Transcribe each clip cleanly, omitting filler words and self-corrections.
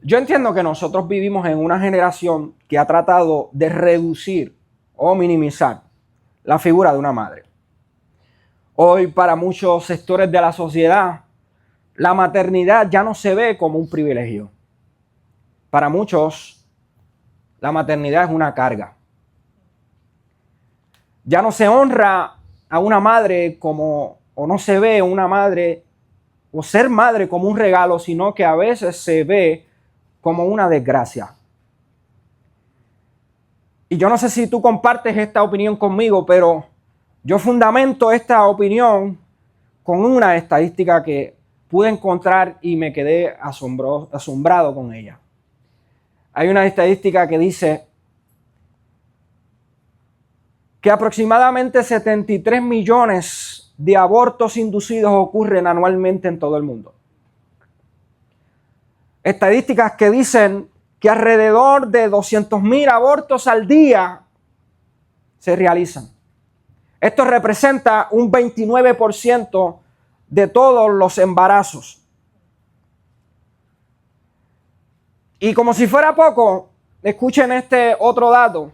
Yo entiendo que nosotros vivimos en una generación que ha tratado de reducir o minimizar la figura de una madre. Hoy, para muchos sectores de la sociedad, la maternidad ya no se ve como un privilegio. Para muchos, la maternidad es una carga. Ya no se honra a una madre como, o no se ve una madre, o ser madre como un regalo, sino que a veces se ve como una desgracia. Y yo no sé si tú compartes esta opinión conmigo, pero yo fundamento esta opinión con una estadística que pude encontrar y me quedé asombrado con ella. Hay una estadística que dice que aproximadamente 73 millones de abortos inducidos ocurren anualmente en todo el mundo. Estadísticas que dicen que alrededor de 200,000 abortos al día se realizan. Esto representa un 29% de todos los embarazos. Y como si fuera poco, escuchen este otro dato.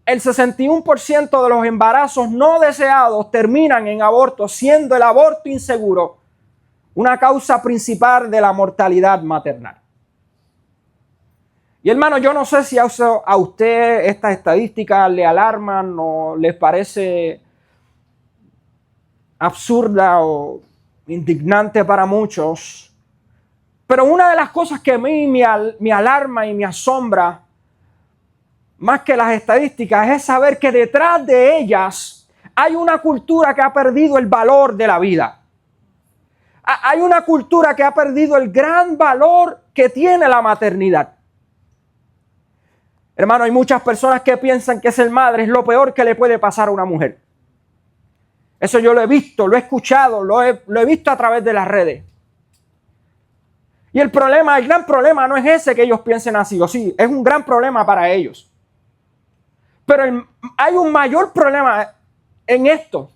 El 61% de los embarazos no deseados terminan en aborto, siendo el aborto inseguro una causa principal de la mortalidad maternal. Y hermano, yo no sé si a usted estas estadísticas le alarman o les parece absurda o indignante para muchos, pero una de las cosas que a mí me alarma y me asombra más que las estadísticas es saber que detrás de ellas hay una cultura que ha perdido el valor de la vida. Hay una cultura que ha perdido el gran valor que tiene la maternidad. Hermano, hay muchas personas que piensan que ser madre es lo peor que le puede pasar a una mujer. Eso yo lo he visto, lo he escuchado, lo he visto a través de las redes. Y el gran problema no es ese que ellos piensen así, o sí, es un gran problema para ellos. Pero hay un mayor problema en esto.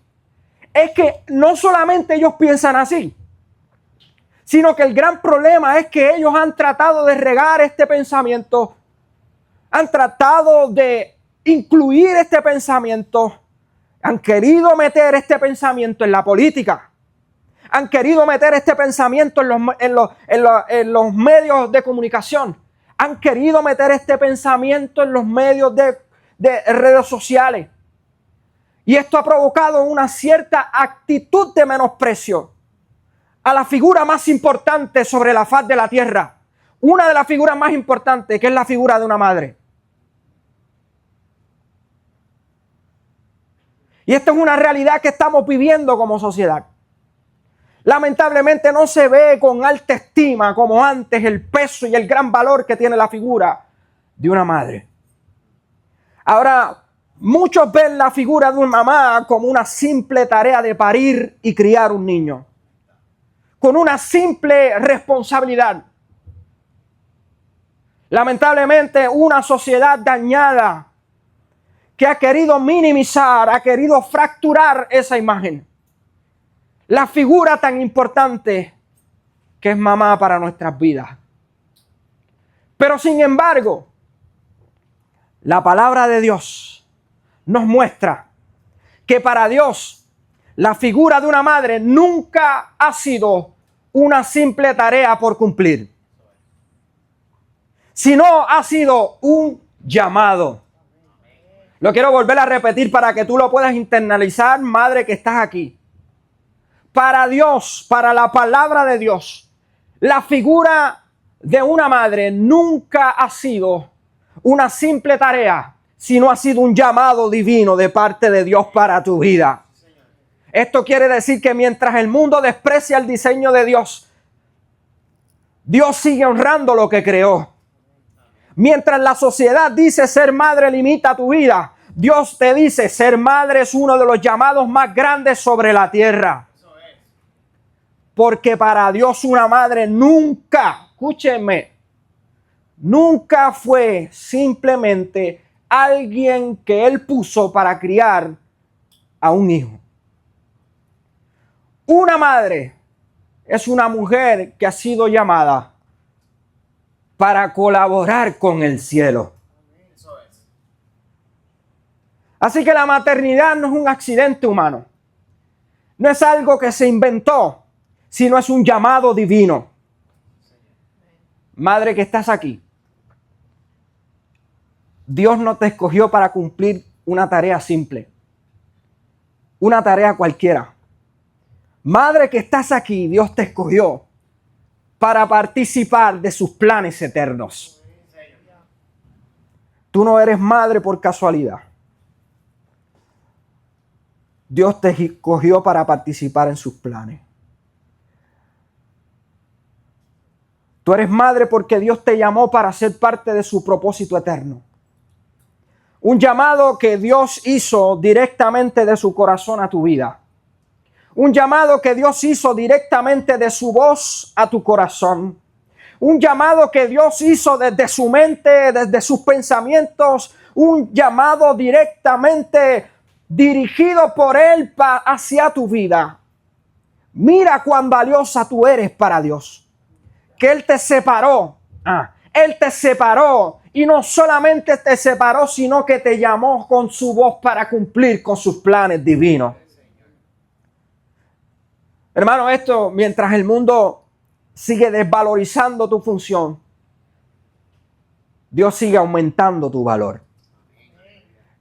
Es que no solamente ellos piensan así, sino que el gran problema es que ellos han tratado de regar este pensamiento, han tratado de incluir este pensamiento, han querido meter este pensamiento en la política, han querido meter este pensamiento en los medios de comunicación, han querido meter este pensamiento en los medios de redes sociales. Y esto ha provocado una cierta actitud de menosprecio a la figura más importante sobre la faz de la tierra. Una de las figuras más importantes, que es la figura de una madre. Y esta es una realidad que estamos viviendo como sociedad. Lamentablemente no se ve con alta estima como antes el peso y el gran valor que tiene la figura de una madre. Ahora, muchos ven la figura de una mamá como una simple tarea de parir y criar un niño, con una simple responsabilidad. Lamentablemente, una sociedad dañada que ha querido minimizar, ha querido fracturar esa imagen. La figura tan importante que es mamá para nuestras vidas. Pero sin embargo, la palabra de Dios nos muestra que para Dios la figura de una madre nunca ha sido una simple tarea por cumplir, sino ha sido un llamado. Lo quiero volver a repetir para que tú lo puedas internalizar, madre que estás aquí. Para Dios, para la palabra de Dios, la figura de una madre nunca ha sido una simple tarea, sino ha sido un llamado divino de parte de Dios para tu vida. Esto quiere decir que mientras el mundo desprecia el diseño de Dios, Dios sigue honrando lo que creó. Mientras la sociedad dice ser madre limita tu vida, Dios te dice ser madre es uno de los llamados más grandes sobre la tierra. Porque para Dios una madre nunca, escúchenme, nunca fue simplemente alguien que Él puso para criar a un hijo. Una madre es una mujer que ha sido llamada para colaborar con el cielo. Así que la maternidad no es un accidente humano. No es algo que se inventó, sino es un llamado divino. Madre que estás aquí, Dios no te escogió para cumplir una tarea simple, una tarea cualquiera. Madre que estás aquí, Dios te escogió para participar de sus planes eternos. Tú no eres madre por casualidad. Dios te escogió para participar en sus planes. Tú eres madre porque Dios te llamó para ser parte de su propósito eterno. Un llamado que Dios hizo directamente de su corazón a tu vida. Un llamado que Dios hizo directamente de su voz a tu corazón. Un llamado que Dios hizo desde su mente, desde sus pensamientos. Un llamado directamente dirigido por Él hacia tu vida. Mira cuán valiosa tú eres para Dios. Que Él te separó. Él te separó. Y no solamente te separó, sino que te llamó con su voz para cumplir con sus planes divinos. Hermano, esto mientras el mundo sigue desvalorizando tu función, Dios sigue aumentando tu valor.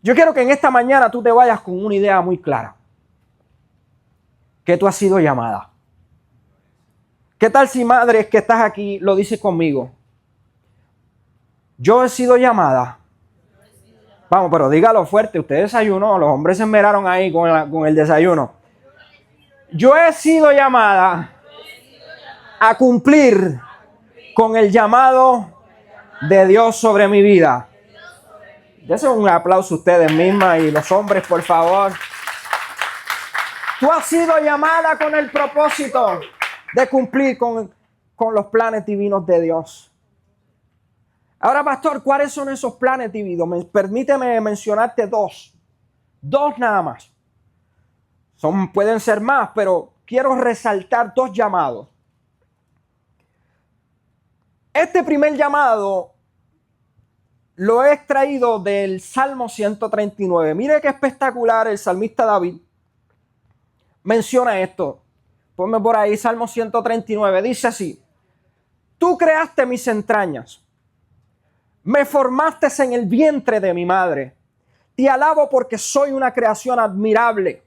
Yo quiero que en esta mañana tú te vayas con una idea muy clara. Que tú has sido llamada. ¿Qué tal si, madres que estás aquí, lo dices conmigo? Yo he sido llamada. Vamos, pero dígalo fuerte. Usted desayunó. Los hombres se esmeraron ahí con el desayuno. Yo he sido llamada a cumplir con el llamado de Dios sobre mi vida. Dense un aplauso a ustedes mismas y los hombres, por favor. Tú has sido llamada con el propósito de cumplir con los planes divinos de Dios. Ahora, pastor, ¿cuáles son esos planes divinos? Permíteme mencionarte dos. Dos nada más. Pueden ser más, pero quiero resaltar dos llamados. Este primer llamado lo he extraído del Salmo 139. Mire qué espectacular el salmista David menciona esto. Ponme por ahí, Salmo 139. Dice así: Tú creaste mis entrañas. Me formaste en el vientre de mi madre. Te alabo porque soy una creación admirable.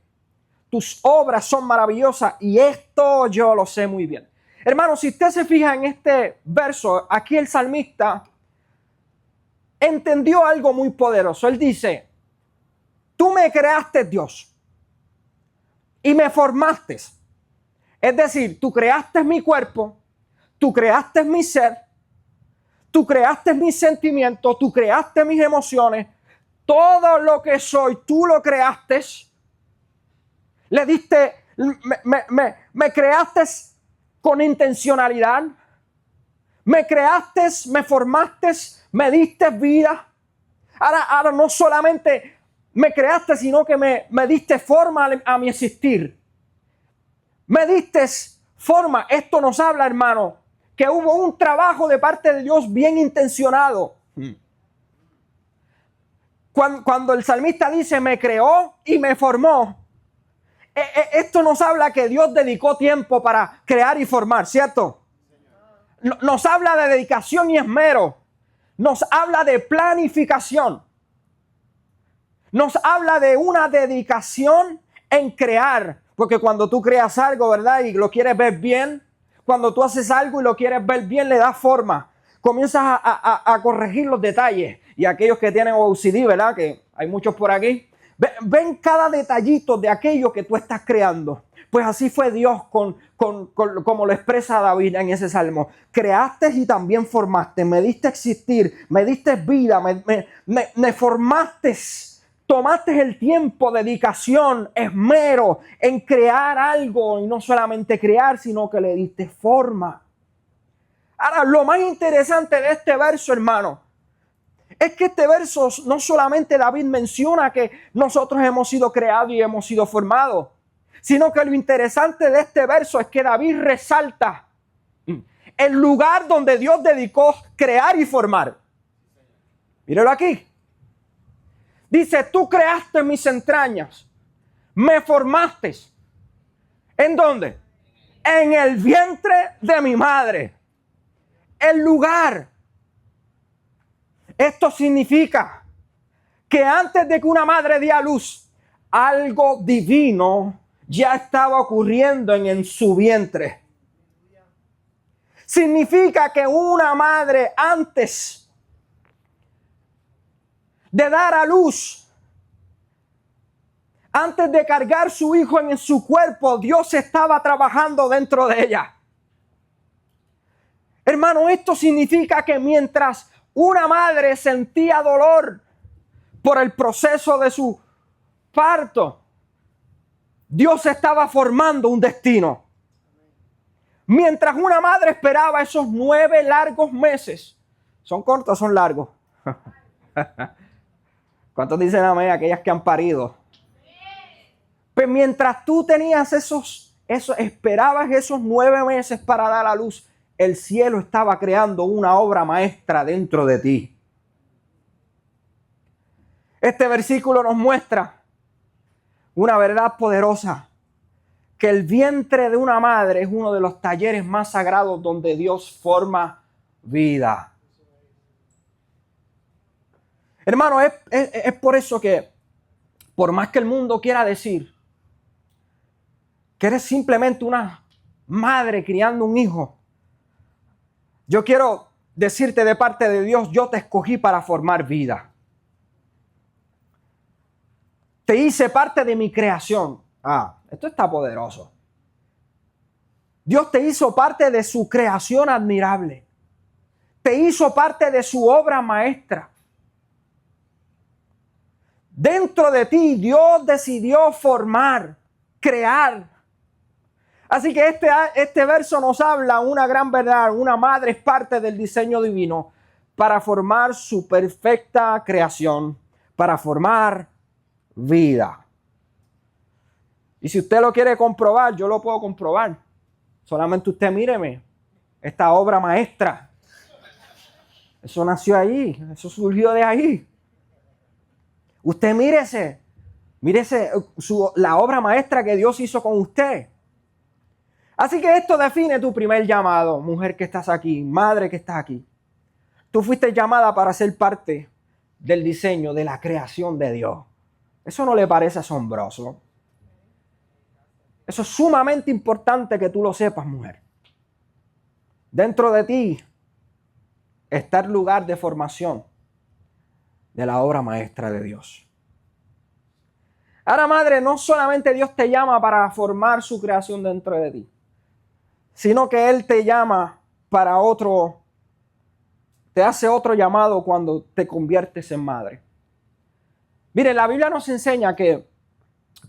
Tus obras son maravillosas y esto yo lo sé muy bien. Hermano, si usted se fija en este verso, aquí el salmista entendió algo muy poderoso. Él dice: Tú me creaste, Dios, y me formaste. Es decir, tú creaste mi cuerpo, tú creaste mi ser, tú creaste mis sentimientos, tú creaste mis emociones, todo lo que soy, tú lo creaste. Le diste, me creaste con intencionalidad, me creaste, me formaste, me diste vida. Ahora no solamente me creaste, sino que me diste forma a mi existir. Me diste forma. Esto nos habla, hermano, que hubo un trabajo de parte de Dios bien intencionado. Cuando el salmista dice me creó y me formó, esto nos habla que Dios dedicó tiempo para crear y formar, ¿cierto? Nos habla de dedicación y esmero. Nos habla de planificación. Nos habla de una dedicación en crear. Porque cuando tú creas algo, ¿verdad? Y lo quieres ver bien, cuando tú haces algo y lo quieres ver bien, le das forma. Comienzas a corregir los detalles. Y aquellos que tienen OCD, ¿verdad? Que hay muchos por aquí. Ven cada detallito de aquello que tú estás creando. Pues así fue Dios como lo expresa David en ese salmo. Creaste y también formaste. Me diste existir. Me diste vida. Me formaste. Tomaste el tiempo, dedicación, esmero en crear algo. Y no solamente crear, sino que le diste forma. Ahora, lo más interesante de este verso, hermano, es que este verso no solamente David menciona que nosotros hemos sido creados y hemos sido formados, sino que lo interesante de este verso es que David resalta el lugar donde Dios dedicó crear y formar. Míralo aquí. Dice, tú creaste mis entrañas, me formaste. ¿En dónde? En el vientre de mi madre. El lugar. Esto significa que antes de que una madre diera a luz, algo divino ya estaba ocurriendo en su vientre. Significa que una madre antes de dar a luz, antes de cargar su hijo en su cuerpo, Dios estaba trabajando dentro de ella. Hermano, esto significa que mientras una madre sentía dolor por el proceso de su parto, Dios estaba formando un destino. Mientras una madre esperaba esos 9 largos meses. ¿Son cortos o son largos? ¿Cuántos dicen amén? Aquellas que han parido. Pues mientras tú tenías esperabas esos 9 meses para dar a luz, el cielo estaba creando una obra maestra dentro de ti. Este versículo nos muestra una verdad poderosa, que el vientre de una madre es uno de los talleres más sagrados donde Dios forma vida. Hermano, es por eso que, por más que el mundo quiera decir que eres simplemente una madre criando un hijo, yo quiero decirte de parte de Dios, yo te escogí para formar vida. Te hice parte de mi creación. Esto está poderoso. Dios te hizo parte de su creación admirable. Te hizo parte de su obra maestra. Dentro de ti, Dios decidió formar, crear. Así que este verso nos habla una gran verdad. Una madre es parte del diseño divino para formar su perfecta creación, para formar vida. Y si usted lo quiere comprobar, yo lo puedo comprobar. Solamente usted míreme, esta obra maestra. Eso nació ahí, eso surgió de ahí. Usted mírese la obra maestra que Dios hizo con usted. Así que esto define tu primer llamado, mujer que estás aquí, madre que estás aquí. Tú fuiste llamada para ser parte del diseño, de la creación de Dios. ¿Eso no le parece asombroso? Eso es sumamente importante que tú lo sepas, mujer. Dentro de ti está el lugar de formación de la obra maestra de Dios. Ahora, madre, no solamente Dios te llama para formar su creación dentro de ti, sino que Él te llama para te hace otro llamado cuando te conviertes en madre. Mire, la Biblia nos enseña que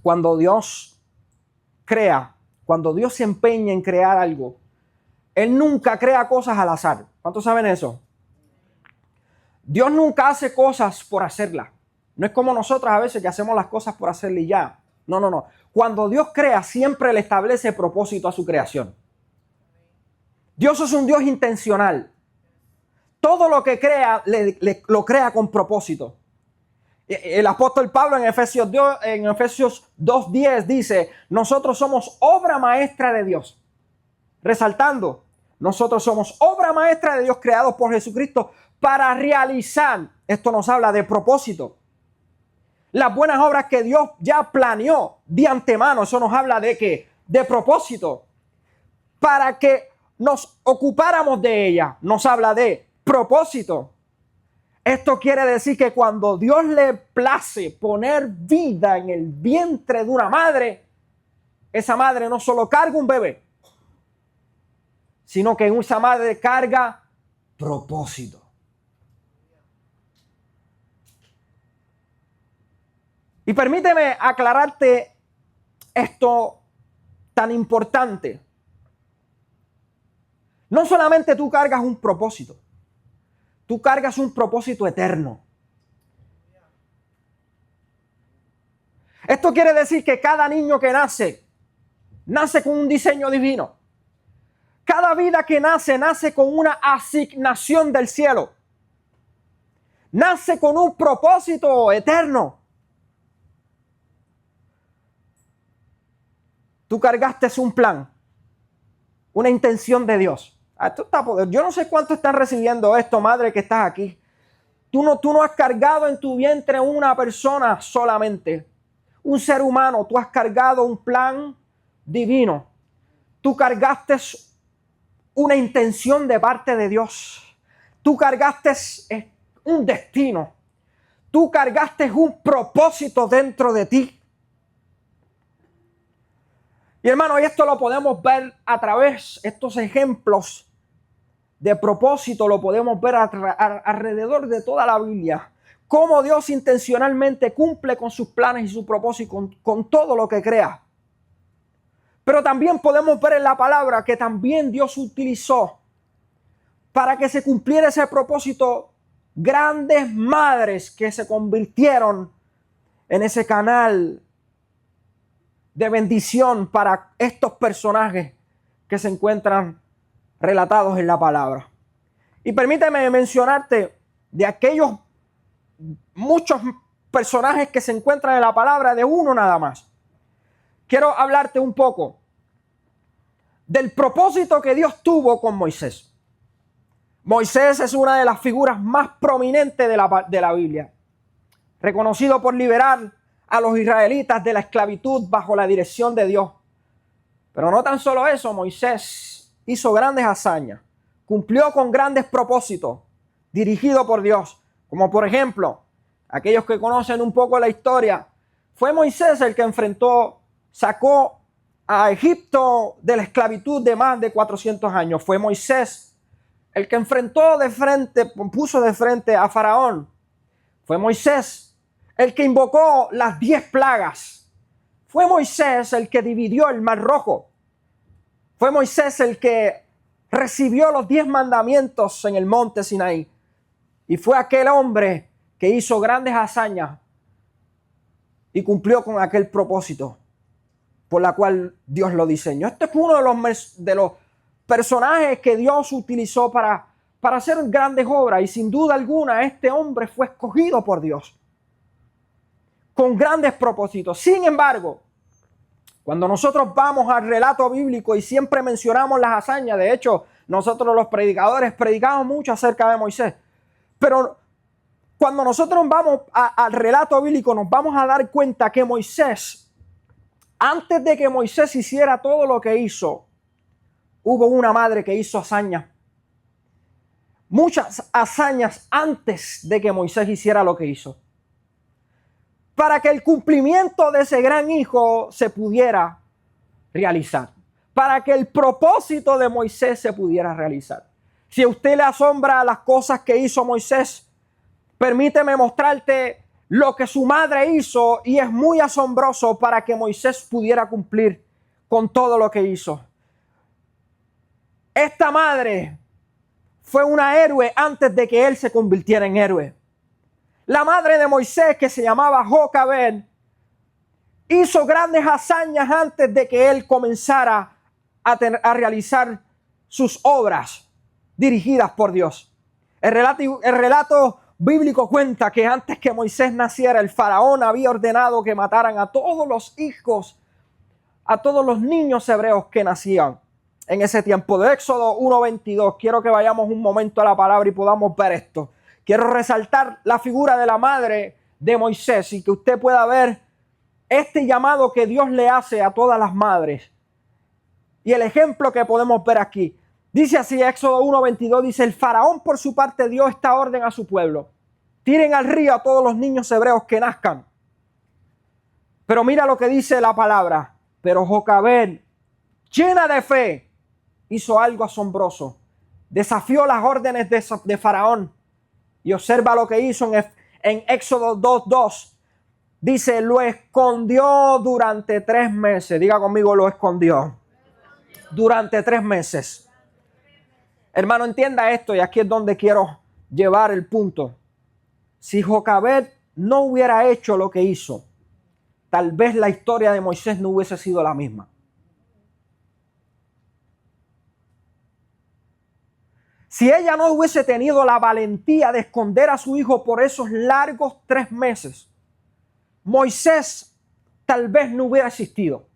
cuando Dios crea, cuando Dios se empeña en crear algo, Él nunca crea cosas al azar. ¿Cuántos saben eso? Dios nunca hace cosas por hacerlas. No es como nosotros a veces que hacemos las cosas por hacerle y ya. No. Cuando Dios crea, siempre le establece propósito a su creación. Dios es un Dios intencional. Todo lo que crea, lo crea con propósito. El apóstol Pablo en Efesios 2:10 dice, nosotros somos obra maestra de Dios. Resaltando, nosotros somos obra maestra de Dios creados por Jesucristo para realizar, esto nos habla de propósito, las buenas obras que Dios ya planeó de antemano. Eso nos habla de ¿qué? De propósito, para que nos ocupáramos de ella. Nos habla de propósito. Esto quiere decir que cuando Dios le place poner vida en el vientre de una madre, esa madre no solo carga un bebé, sino que esa madre carga propósito. Y permíteme aclararte esto tan importante. No solamente tú cargas un propósito, tú cargas un propósito eterno. Esto quiere decir que cada niño que nace con un diseño divino. Cada vida que nace, nace con una asignación del cielo. Nace con un propósito eterno. Tú cargaste un plan, una intención de Dios. Yo no sé cuánto están recibiendo esto, madre, que estás aquí. Tú no has cargado en tu vientre una persona solamente, un ser humano. Tú has cargado un plan divino. Tú cargaste una intención de parte de Dios. Tú cargaste un destino. Tú cargaste un propósito dentro de ti. Y hermano, y esto lo podemos ver a través, estos ejemplos de propósito lo podemos ver alrededor de toda la Biblia. Cómo Dios intencionalmente cumple con sus planes y su propósito con todo lo que crea. Pero también podemos ver en la palabra que también Dios utilizó para que se cumpliera ese propósito grandes madres que se convirtieron en ese canal de bendición para estos personajes que se encuentran relatados en la palabra. Y permíteme mencionarte de aquellos muchos personajes que se encuentran en la palabra, de uno nada más. Quiero hablarte un poco del propósito que Dios tuvo con Moisés. Moisés es una de las figuras más prominentes de la Biblia, reconocido por liberar a los israelitas de la esclavitud bajo la dirección de Dios. Pero no tan solo eso, Moisés hizo grandes hazañas, cumplió con grandes propósitos dirigidos por Dios, como por ejemplo, aquellos que conocen un poco la historia, fue Moisés el que sacó a Egipto de la esclavitud de más de 400 años. Fue Moisés el que puso de frente a Faraón. Fue Moisés el que invocó las 10 plagas. Fue Moisés el que dividió el Mar Rojo. Fue Moisés el que recibió los 10 mandamientos en el monte Sinaí. Y fue aquel hombre que hizo grandes hazañas y cumplió con aquel propósito por la cual Dios lo diseñó. Este es uno de los personajes que Dios utilizó para hacer grandes obras. Y sin duda alguna, este hombre fue escogido por Dios con grandes propósitos. Sin embargo, cuando nosotros vamos al relato bíblico y siempre mencionamos las hazañas, de hecho, nosotros los predicadores predicamos mucho acerca de Moisés, pero cuando nosotros vamos al relato bíblico nos vamos a dar cuenta que Moisés, antes de que Moisés hiciera todo lo que hizo, hubo una madre que hizo hazañas. Muchas hazañas antes de que Moisés hiciera lo que hizo, para que el cumplimiento de ese gran hijo se pudiera realizar, para que el propósito de Moisés se pudiera realizar. Si a usted le asombra las cosas que hizo Moisés, permíteme mostrarte lo que su madre hizo, y es muy asombroso para que Moisés pudiera cumplir con todo lo que hizo. Esta madre fue una héroe antes de que él se convirtiera en héroe. La madre de Moisés, que se llamaba Jocabed, hizo grandes hazañas antes de que él comenzara a realizar sus obras dirigidas por Dios. El relato bíblico cuenta que antes que Moisés naciera, el faraón había ordenado que mataran a todos los hijos, a todos los niños hebreos que nacían en ese tiempo. De Éxodo 1:22, quiero que vayamos un momento a la palabra y podamos ver esto. Quiero resaltar la figura de la madre de Moisés y que usted pueda ver este llamado que Dios le hace a todas las madres. Y el ejemplo que podemos ver aquí. Dice así, Éxodo 1:22, dice: el faraón por su parte dio esta orden a su pueblo: tiren al río a todos los niños hebreos que nazcan. Pero mira lo que dice la palabra. Pero Jocabed, llena de fe, hizo algo asombroso. Desafió las órdenes de Faraón. Y observa lo que hizo en Éxodo 2:2. Dice: lo escondió durante 3 meses. Diga conmigo, lo escondió. Durante 3 meses. Hermano, entienda esto, y aquí es donde quiero llevar el punto. Si Jocabed no hubiera hecho lo que hizo, tal vez la historia de Moisés no hubiese sido la misma. Si ella no hubiese tenido la valentía de esconder a su hijo por esos largos 3 meses, Moisés tal vez no hubiera existido.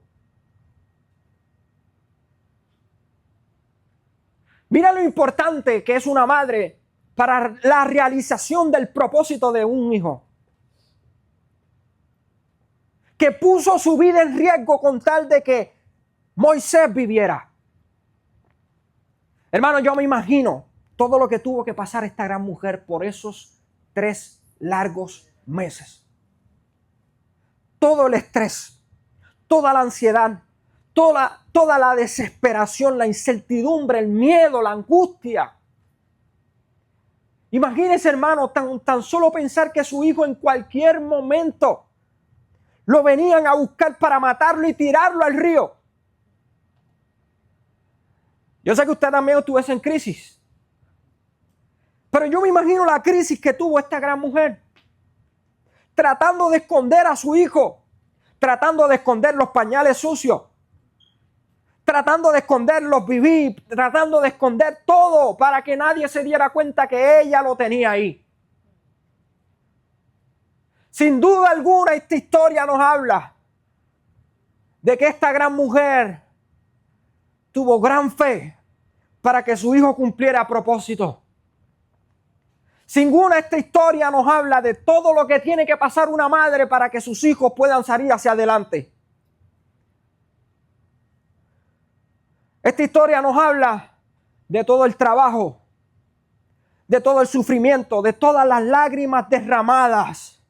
Mira lo importante que es una madre para la realización del propósito de un hijo, que puso su vida en riesgo con tal de que Moisés viviera. Hermano, yo me imagino todo lo que tuvo que pasar esta gran mujer por esos 3 largos meses. Todo el estrés, toda la ansiedad, toda la desesperación, la incertidumbre, el miedo, la angustia. Imagínese, hermano, tan solo pensar que su hijo en cualquier momento lo venían a buscar para matarlo y tirarlo al río. Yo sé que usted también estuviese en crisis, pero yo me imagino la crisis que tuvo esta gran mujer, tratando de esconder a su hijo, tratando de esconder los pañales sucios, tratando de esconder los bibí, tratando de esconder todo para que nadie se diera cuenta que ella lo tenía ahí. Sin duda alguna, esta historia nos habla de que esta gran mujer tuvo gran fe para que su hijo cumpliera propósito. Sin duda, esta historia nos habla de todo lo que tiene que pasar una madre para que sus hijos puedan salir hacia adelante. Esta historia nos habla de todo el trabajo, de todo el sufrimiento, de todas las lágrimas derramadas,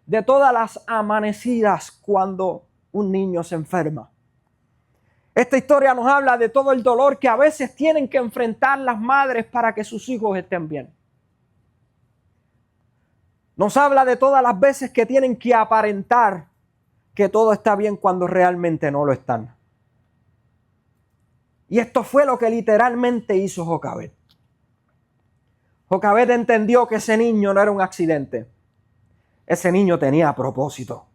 de todas las amanecidas cuando un niño se enferma. Esta historia nos habla de todo el dolor que a veces tienen que enfrentar las madres para que sus hijos estén bien. Nos habla de todas las veces que tienen que aparentar que todo está bien cuando realmente no lo están. Y esto fue lo que literalmente hizo Jocabed. Jocabed entendió que ese niño no era un accidente. Ese niño tenía propósito.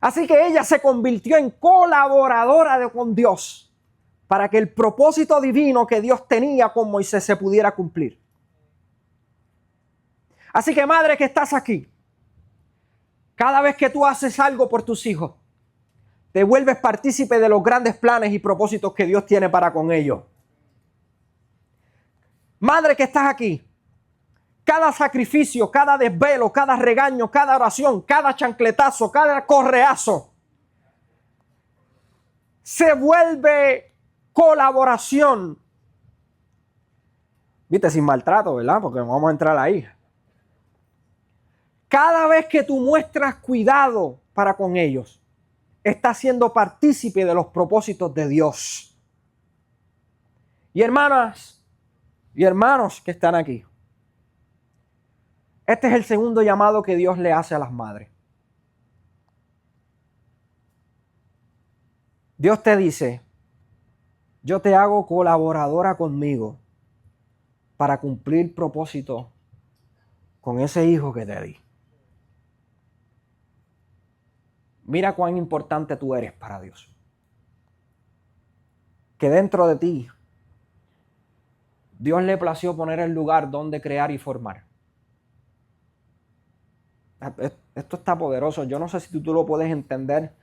Así que ella se convirtió en colaboradora con Dios para que el propósito divino que Dios tenía con Moisés se pudiera cumplir. Así que, madre que estás aquí, cada vez que tú haces algo por tus hijos, te vuelves partícipe de los grandes planes y propósitos que Dios tiene para con ellos. Madre que estás aquí, cada sacrificio, cada desvelo, cada regaño, cada oración, cada chancletazo, cada correazo, se vuelve colaboración. Viste, sin maltrato, ¿verdad? Porque no vamos a entrar ahí. Cada vez que tú muestras cuidado para con ellos, estás siendo partícipe de los propósitos de Dios. Y hermanas y hermanos que están aquí, este es el segundo llamado que Dios le hace a las madres. Dios te dice, yo te hago colaboradora conmigo para cumplir propósito con ese hijo que te di. Mira cuán importante tú eres para Dios. Que dentro de ti, Dios le plació poner el lugar donde crear y formar. Esto está poderoso. Yo no sé si tú lo puedes entender.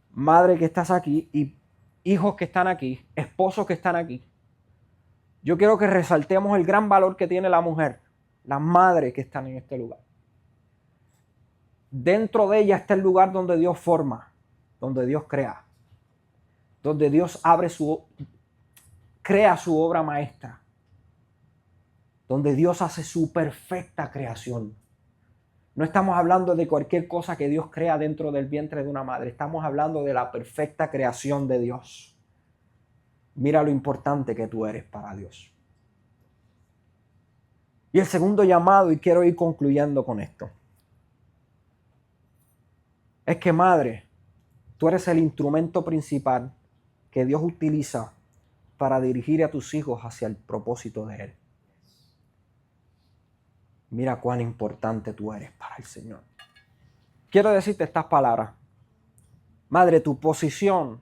Madre que estás aquí y hijos que están aquí, esposos que están aquí. Yo quiero que resaltemos el gran valor que tiene la mujer, las madres que están en este lugar. Dentro de ella está el lugar donde Dios forma, donde Dios crea, donde Dios crea su obra maestra, donde Dios hace su perfecta creación. No estamos hablando de cualquier cosa que Dios crea dentro del vientre de una madre. Estamos hablando de la perfecta creación de Dios. Mira lo importante que tú eres para Dios. Y el segundo llamado, y quiero ir concluyendo con esto, es que, madre, tú eres el instrumento principal que Dios utiliza para dirigir a tus hijos hacia el propósito de Él. Mira cuán importante tú eres para el Señor. Quiero decirte estas palabras. Madre, tu posición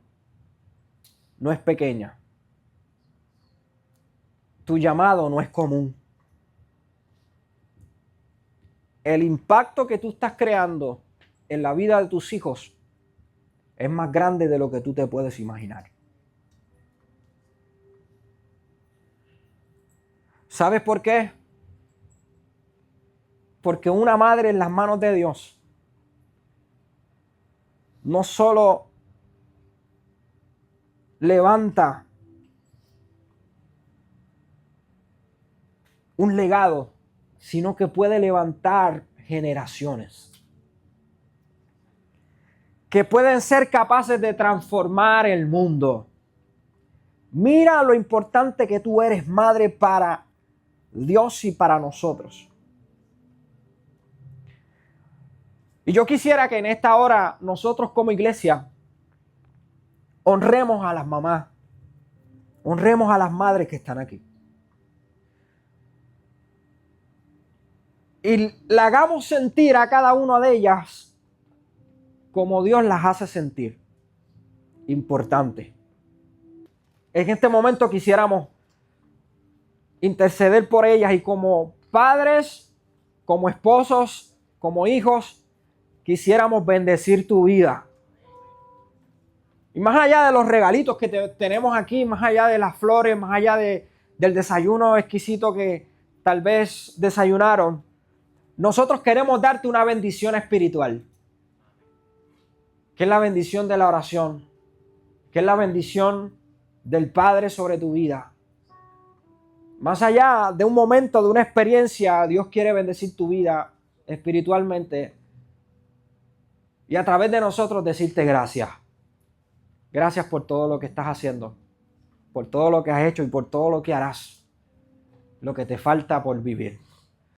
no es pequeña. tu llamado no es común. El impacto que tú estás creando en la vida de tus hijos es más grande de lo que tú te puedes imaginar. ¿Sabes por qué? Porque una madre en las manos de Dios no solo levanta un legado, sino que puede levantar generaciones que pueden ser capaces de transformar el mundo. Mira lo importante que tú eres, madre, para Dios y para nosotros. Y yo quisiera que en esta hora nosotros como iglesia honremos a las mamás, honremos a las madres que están aquí. Y le hagamos sentir a cada una de ellas como Dios las hace sentir. Importante. En este momento quisiéramos interceder por ellas y como padres, como esposos, como hijos, quisiéramos bendecir tu vida. Y más allá de los regalitos que tenemos aquí, más allá de las flores, más allá del desayuno exquisito que tal vez desayunaron, nosotros queremos darte una bendición espiritual, que es la bendición de la oración, que es la bendición del Padre sobre tu vida. Más allá de un momento, de una experiencia, Dios quiere bendecir tu vida espiritualmente y a través de nosotros decirte gracias. Gracias por todo lo que estás haciendo, por todo lo que has hecho y por todo lo que harás, lo que te falta por vivir.